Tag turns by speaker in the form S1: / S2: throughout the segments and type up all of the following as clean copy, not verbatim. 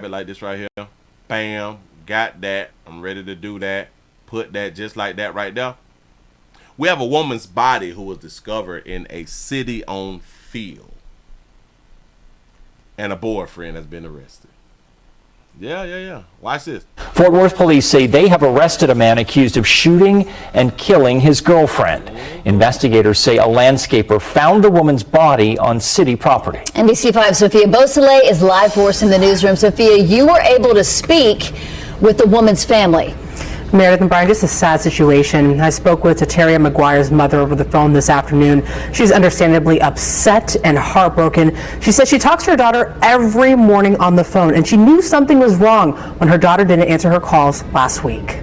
S1: it like this right here. Bam, got that. I'm ready to do that. Put that just like that right there. We have a woman's body who was discovered in a city-owned field. And a boyfriend has been arrested. Yeah. Watch this.
S2: Fort Worth police say they have arrested a man accused of shooting and killing his girlfriend. Investigators say a landscaper found the woman's body on city property.
S3: NBC5's Sophia Beausoleil is live for us in the newsroom. Sophia, you were able to speak with the woman's family.
S4: Meredith and Brian, just a sad situation. I spoke with Tateria McGuire's mother over the phone this afternoon. She's understandably upset and heartbroken. She says she talks to her daughter every morning on the phone, and she knew something was wrong when her daughter didn't answer her calls last week.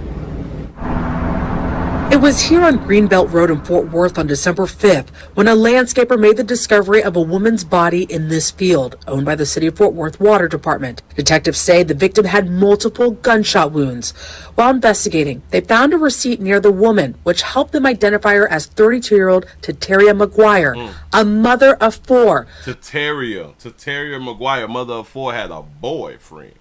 S4: It was here on Greenbelt Road in Fort Worth on December 5th when a landscaper made the discovery of a woman's body in this field, owned by the City of Fort Worth Water Department. Detectives say the victim had multiple gunshot wounds. While investigating, they found a receipt near the woman, which helped them identify her as 32-year-old Tateria McGuire, a mother of four.
S1: Tateria McGuire, mother of four, had a boyfriend.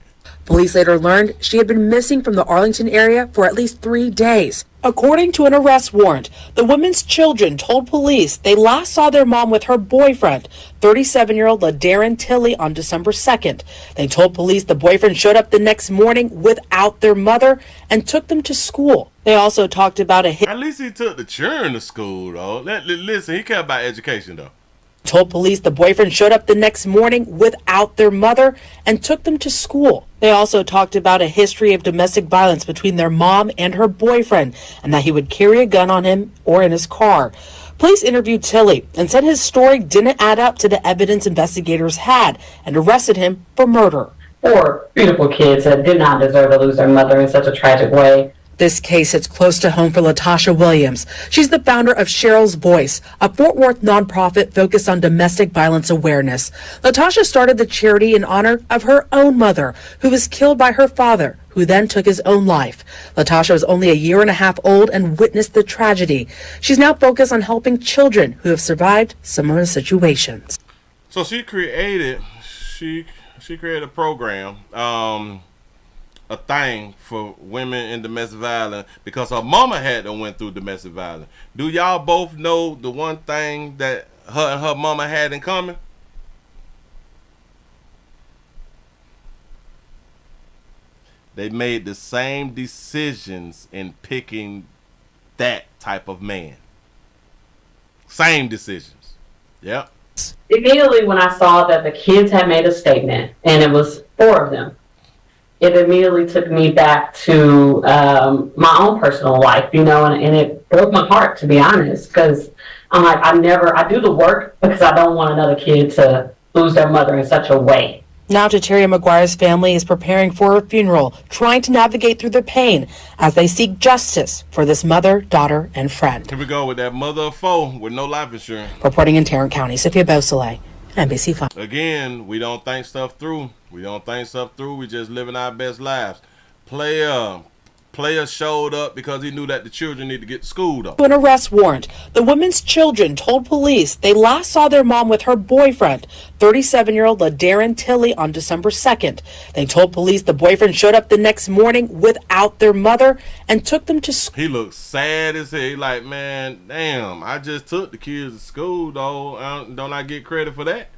S4: Police later learned she had been missing from the Arlington area for at least 3 days. According to an arrest warrant, the woman's children told police they last saw their mom with her boyfriend, 37-year-old LaDarren Tilley, on December 2nd. They told police the boyfriend showed up the next morning without their mother and took them to school. They also talked about
S1: At least he took the children to school, though. Listen, he cared about education, though.
S4: Told police the boyfriend showed up the next morning without their mother and took them to school. They also talked about a history of domestic violence between their mom and her boyfriend, and that he would carry a gun on him or in his car. Police interviewed Tilley and said his story didn't add up to the evidence investigators had and arrested him for murder.
S5: 4 beautiful kids that did not deserve to lose their mother in such a tragic way.
S4: This case hits close to home for Latasha Williams. She's the founder of Cheryl's Voice, a Fort Worth nonprofit focused on domestic violence awareness. Latasha started the charity in honor of her own mother, who was killed by her father, who then took his own life. Latasha was only a year and a half old and witnessed the tragedy. She's now focused on helping children who have survived similar situations.
S1: So she created a program, a thing for women in domestic violence because her mama had to went through domestic violence. Do y'all both know the one thing that her and her mama had in common? They made the same decisions in picking that type of man. Same decisions. Yep.
S5: Immediately when I saw that the kids had made a statement, and it was 4 of them, it immediately took me back to my own personal life, and it broke my heart, to be honest, because I'm like, I do the work because I don't want another kid to lose their mother in such a way.
S4: Now Tateria McGuire's family is preparing for her funeral, trying to navigate through the pain as they seek justice for this mother, daughter, and friend.
S1: Here we go with that mother of 4 with no life insurance.
S4: Reporting in Tarrant County, Sophia Beausoleil, NBC5.
S1: Again, we don't think stuff through. We just living our best lives. Player showed up because he knew that the children need to get to school, though.
S4: An arrest warrant. The woman's children told police they last saw their mom with her boyfriend, 37-year-old LaDarren Tilley, on December 2nd. They told police the boyfriend showed up the next morning without their mother and took them to school.
S1: He looked sad as hell. He like, man, damn, I just took the kids to school, though. Don't I get credit for that?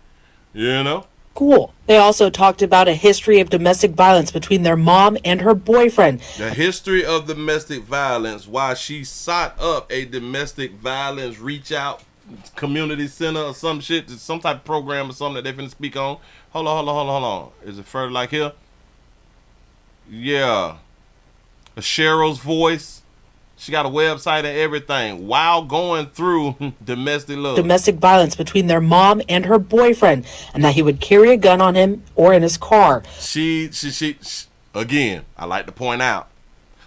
S1: You know?
S4: School. They also talked about a history of domestic violence between their mom and her boyfriend.
S1: The history of domestic violence, why she sought up a domestic violence reach out community center or some shit, some type of program or something that they're finna speak on. Hold on. Is it further like here? Yeah. Cheryl's Voice. She got a website and everything while going through
S4: domestic violence between their mom and her boyfriend, and that he would carry a gun on him or in his car.
S1: She again, I like to point out.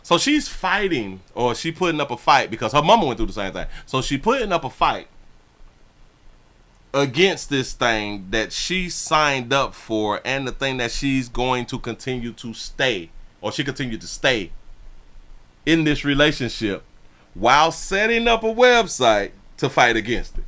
S1: So she's fighting, or she putting up a fight because her mama went through the same thing. So she putting up a fight against this thing that she signed up for and the thing that she's going to continue to stay, or she continued to stay in this relationship while setting up a website to fight against it.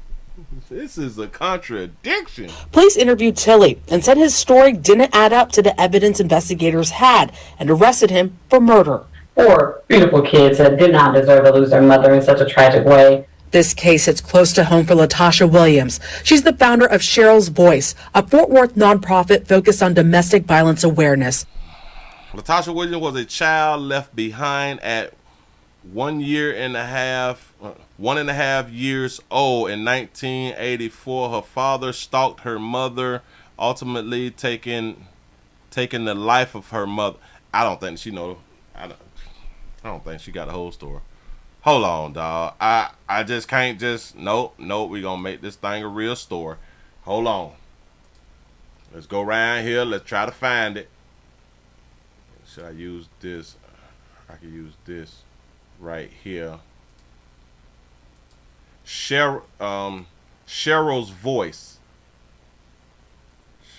S1: This is a contradiction.
S4: Police interviewed Tilly and said his story didn't add up to the evidence investigators had and arrested him for murder.
S5: 4 beautiful kids that did not deserve to lose their mother in such a tragic way.
S4: This case hits close to home for Latasha Williams. She's the founder of Cheryl's Voice, a Fort Worth nonprofit focused on domestic violence awareness.
S1: Latasha Williams was a child left behind at 1.5 years old in 1984. Her father stalked her mother, ultimately taking the life of her mother. I don't think she know. I don't think she got the whole story. Hold on, dog. I just can't just nope. We gonna make this thing a real story. Hold on. Let's go around here. Let's try to find it. Should I use this? I can use this right here. Cheryl's Voice.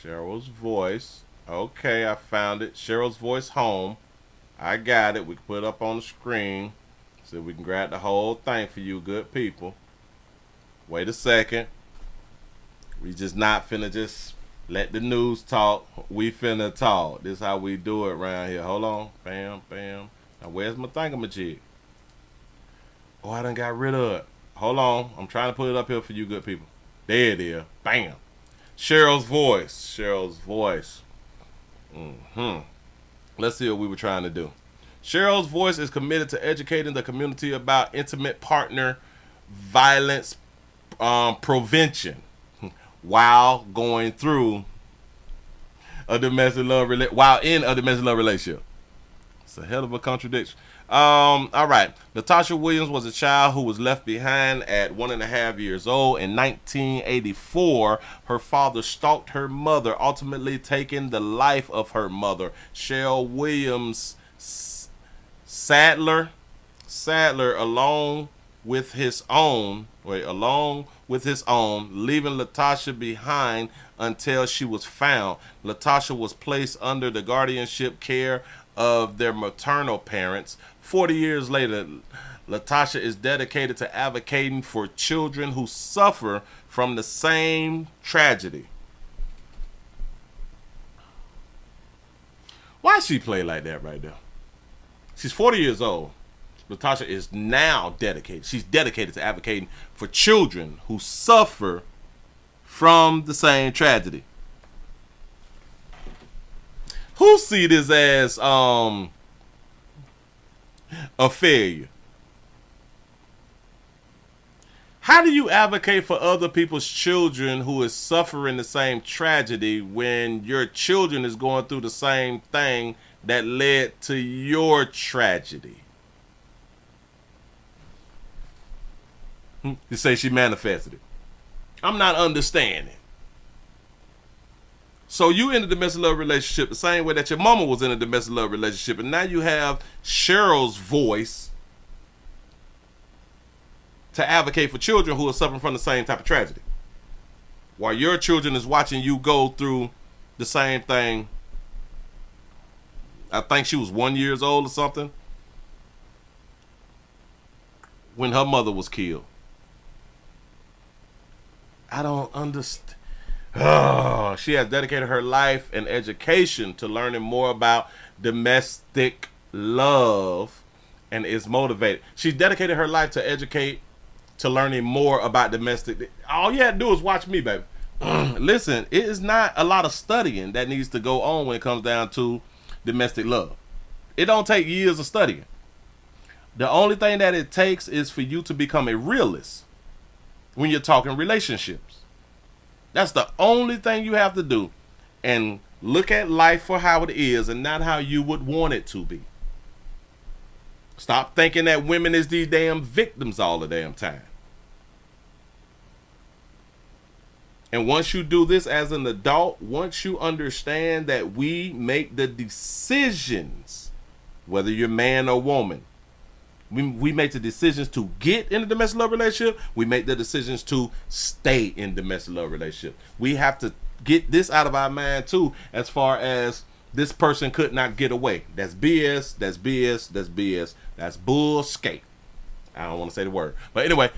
S1: Cheryl's Voice. Okay, I found it. Cheryl's Voice Home. I got it. We can put it up on the screen so we can grab the whole thing for you good people. Wait a second. We just not finna just let the news talk. We finna talk. This is how we do it around here. Hold on. Bam, bam. Now where's my thingamajig? Oh, I done got rid of it. Hold on. I'm trying to put it up here for you good people. There it is. Bam. Cheryl's Voice. Cheryl's Voice. Let's see what we were trying to do. Cheryl's Voice is committed to educating the community about intimate partner violence prevention while going through a domestic love while in a domestic love relationship. It's a hell of a contradiction. All right. Latasha Williams was a child who was left behind at 1.5 years old. In 1984, her father stalked her mother, ultimately taking the life of her mother. Cheryl Williams Sadler, along with his own, leaving Latasha behind until she was found. Latasha was placed under the guardianship care of their maternal parents. 40 years later, Latasha is dedicated to advocating for children who suffer from the same tragedy. Why she play like that right now? She's 40 years old. Latasha is now dedicated. She's dedicated to advocating for children who suffer from the same tragedy. Who see this as a failure? How do you advocate for other people's children who is suffering the same tragedy when your children is going through the same thing that led to your tragedy? You say she manifested it. I'm not understanding. So you in a domestic love relationship the same way that your mama was in a domestic love relationship, and now you have Cheryl's Voice to advocate for children who are suffering from the same type of tragedy, while your children is watching you go through the same thing. I think she was 1 year old or something when her mother was killed. I don't understand. Oh, she has dedicated her life and education to learning more about domestic love and is motivated. She's dedicated her life to educate, to learning more about domestic. All you have to do is watch me, baby. Listen, it is not a lot of studying that needs to go on when it comes down to domestic love. It don't take years of studying. The only thing that it takes is for you to become a realist when you're talking relationships. That's the only thing you have to do. And look at life for how it is and not how you would want it to be. Stop thinking that women is these damn victims all the damn time. And once you do this as an adult, once you understand that we make the decisions, whether you're man or woman, we make the decisions to get in a domestic love relationship. We make the decisions to stay in domestic love relationship. We have to get this out of our mind too, as far as this person could not get away. That's BS. That's BS. That's BS. That's bullskate. I don't want to say the word, but anyway,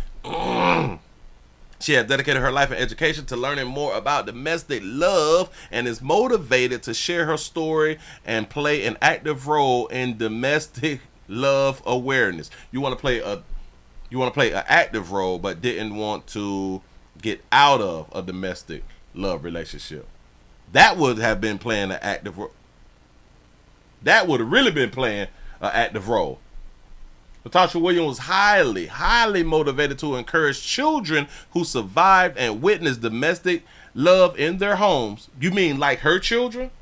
S1: She has dedicated her life and education to learning more about domestic love and is motivated to share her story and play an active role in domestic love awareness. You want to play an active role, but didn't want to get out of a domestic love relationship. That would have been playing an active role. That would have really been playing an active role. Latasha Williams was highly motivated to encourage children who survived and witnessed domestic love in their homes. You mean like her children?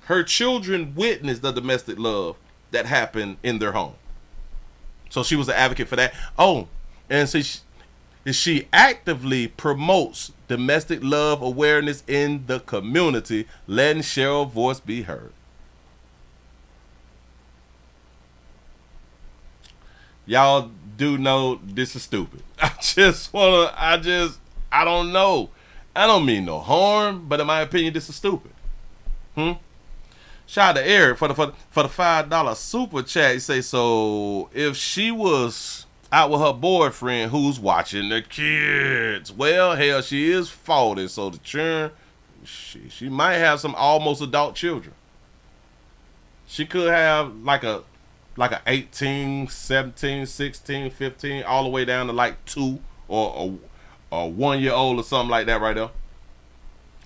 S1: Her children witnessed the domestic love that happened in their home. So she was an advocate for that. Oh, and so she actively promotes domestic love awareness in the community, letting Cheryl's voice be heard. Y'all do know this is stupid. I don't know. I don't mean no harm, but in my opinion, this is stupid. Shout out to Eric for the $5 super chat. He say, so if she was out with her boyfriend, who's watching the kids? Well, hell, she is 40, so the children, she might have some almost adult children. She could have like a 18, 17, 16, 15, all the way down to like 2 or a 1-year-old or something like that right there.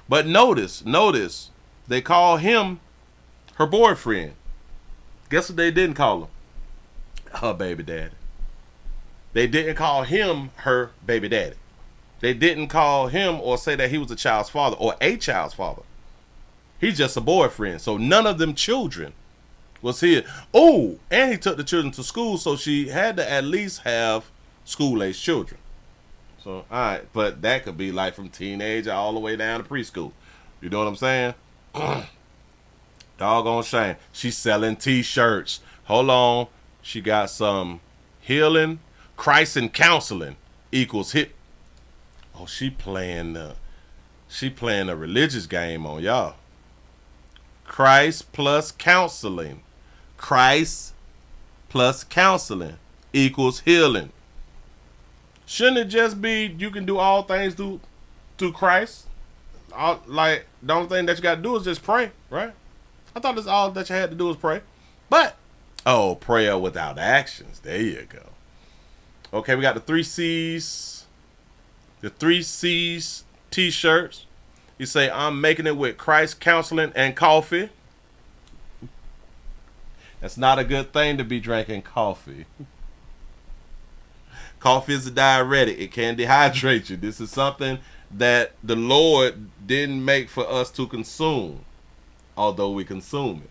S1: But notice, they call him her boyfriend. Guess what they didn't call him? Her baby daddy. They didn't call him her baby daddy. They didn't call him or say that he was a child's father or a child's father. He's just a boyfriend. So none of them children was here. Oh, and he took the children to school, so she had to at least have school-age children. So, all right, but that could be like from teenager all the way down to preschool. You know what I'm saying? Doggone shame. She's selling T-shirts. Hold on. She got some healing, Christ and counseling equals hit. Oh, she playing a religious game on y'all. Christ plus counseling. Christ plus counseling equals healing. Shouldn't it just be you can do all things through Christ? Like the only thing that you got to do is just pray, right? I thought that's all that you had to do was pray. But prayer without actions. There you go. Okay, we got the 3 C's. The 3 C's T-shirts. You say, I'm making it with Christ, counseling, and coffee. That's not a good thing to be drinking coffee. Coffee is a diuretic. It can dehydrate you. This is something that the Lord didn't make for us to consume, although we consume it.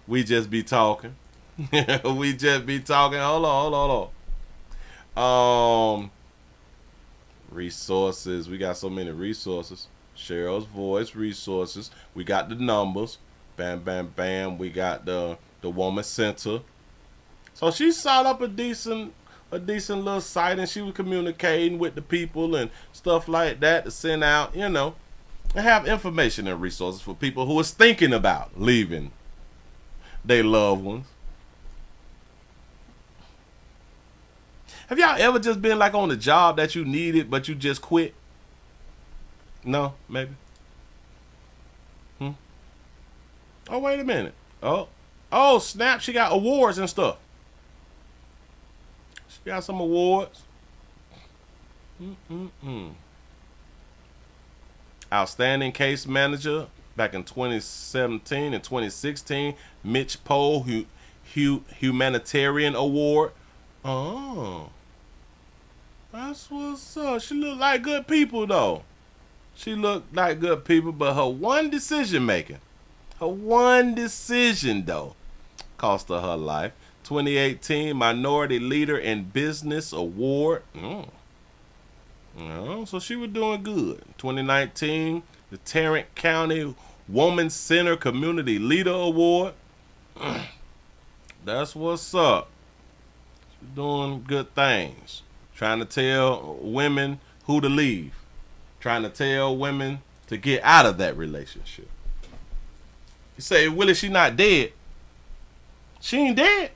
S1: We just be talking. We just be talking. Hold on. Resources. We got so many resources. Cheryl's voice resources. We got the numbers. Bam, bam, bam. We got the woman center. So she set up a decent little site, and she was communicating with the people and stuff like that to send out, and have information and resources for people who is thinking about leaving their loved ones. Have y'all ever just been like on a job that you needed, but you just quit? No, maybe. Oh, wait a minute. Oh, snap. She got awards and stuff. She got some awards. Outstanding case manager back in 2017 and 2016. Mitch Pohl Humanitarian Award. Oh. That's what's up. She looked like good people, though. She looked like good people, but her one decision, though, cost her life. 2018 Minority Leader in Business Award. So she was doing good. 2019, the Tarrant County Woman Center Community Leader Award. That's what's up. She's doing good things. Trying to tell women who to leave. Trying to tell women to get out of that relationship. You say, Willie, she not dead. She ain't dead.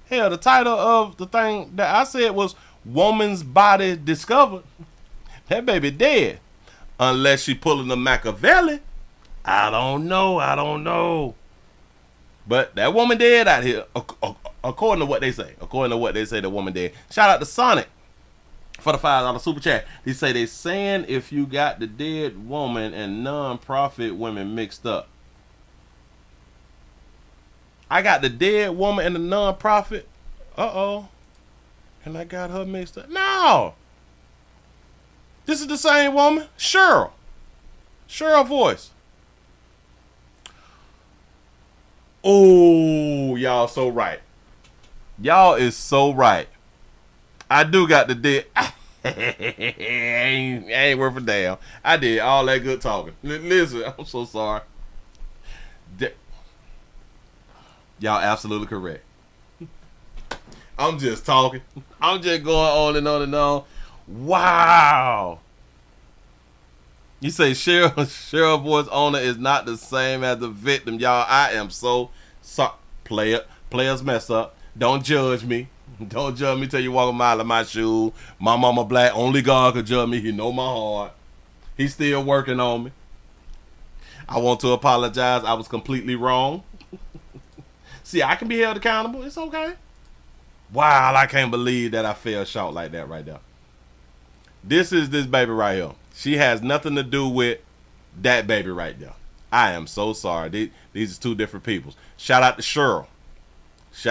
S1: Hell, the title of the thing that I said was "Woman's Body Discovered." That baby dead, unless she pulling the Machiavelli. I don't know. But that woman dead out here, according to what they say. The woman dead. Shout out to Sonic for the $5 super chat. They say they saying if you got the dead woman and non-profit women mixed up. I got the dead woman and the non-profit. And I got her mixed up. No. This is the same woman. Cheryl voice. Oh, y'all so right. Y'all is so right. I do got the dead. I ain't worth a damn. I did all that good talking. Listen, I'm so sorry. Y'all absolutely correct. I'm just talking. I'm just going on and on and on. Wow. You say Cheryl voice owner is not the same as the victim. Y'all, I am so sorry. Players mess up. Don't judge me. Don't judge me till you walk a mile in my shoes. My mama black. Only God could judge me. He know my heart. He's still working on me. I want to apologize. I was completely wrong. See, I can be held accountable. It's okay. Wow, I can't believe that I fell short like that right there. This is this baby right here. She has nothing to do with that baby right there. I am so sorry. These are two different peoples. Shout out to Cheryl. See.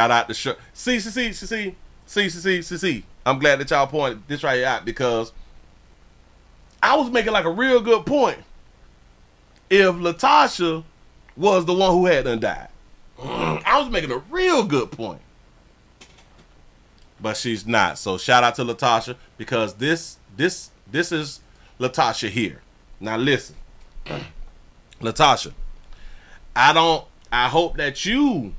S1: I'm glad that y'all pointed this right out because I was making like a real good point. If Latasha was the one who had done died, I was making a real good point. But she's not. So shout out to Latasha because this is Latasha here. Now listen, Latasha, I hope that you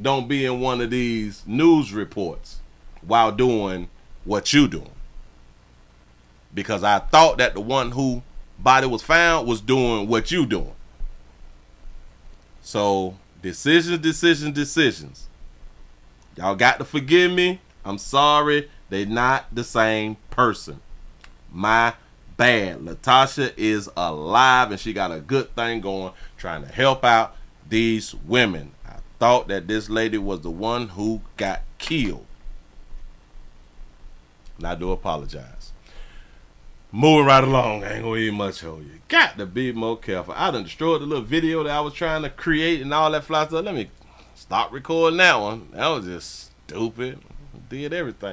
S1: don't be in one of these news reports while doing what you doing. Because I thought that the one who body was found was doing what you doing. So decisions. Y'all got to forgive me. I'm sorry. They not the same person. My bad. Latasha is alive and she got a good thing going trying to help out these women. I thought that this lady was the one who got killed. And I do apologize. Moving right along. I ain't gonna eat much of you. Got to be more careful. I done destroyed the little video that I was trying to create and all that fly stuff. Let me stop recording that one. That was just stupid. Did everything.